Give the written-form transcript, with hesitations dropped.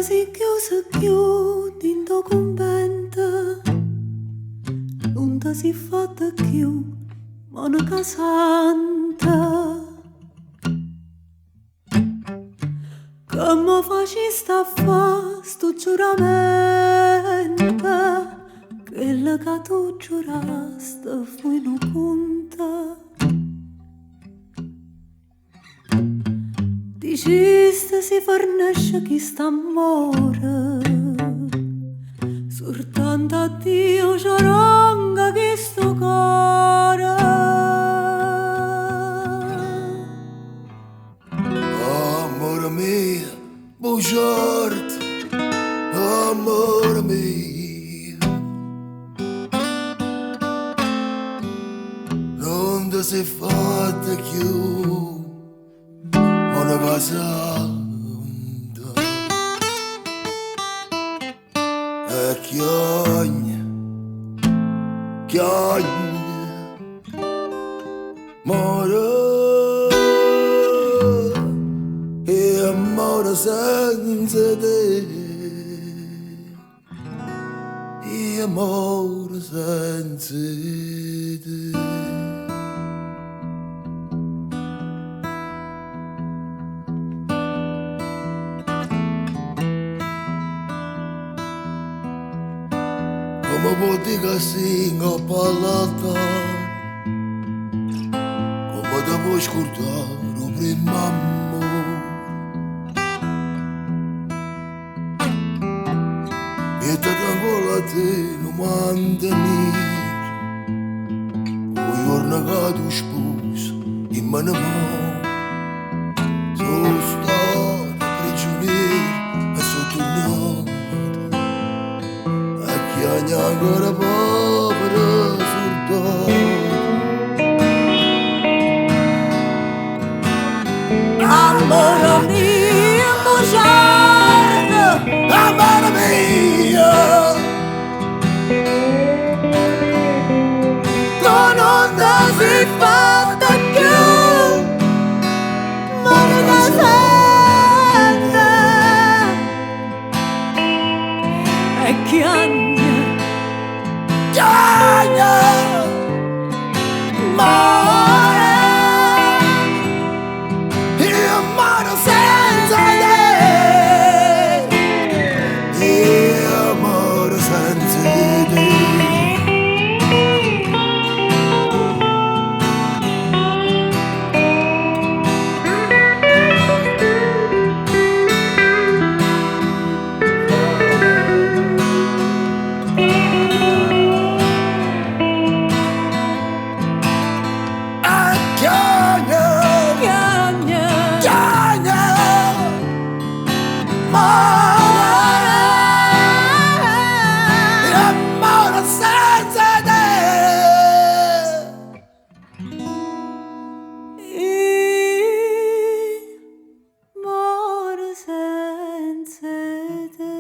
si chiude in tuo convento, non ti si fatta più monaca santa. Come facesti a fa sto giuramento, quello che tu giurasti fu non conta. Dicesti si fornisce chi sta amore, soltanto a Dio c'aranga chi sto cuore. Amore mio, buongiorno, amore mio, non ti sei fatta più una casanta, e chiagna, amore, e amore senza te, e amore senza te. Come può dire che singo parlata, come ti puoi scordare il primo amore, e te ancora a te non mantenere, un giorno che tu sposi in mano sono stato prigioniero e sono tornato. Chiagna ancora povera soldato. Amore mio, bugiardo, Amore mio, tu non ti sei fatta più, ma non sente, e chiagna, chiagna, amore, io amore senza te, io amore senza te. amore senza te.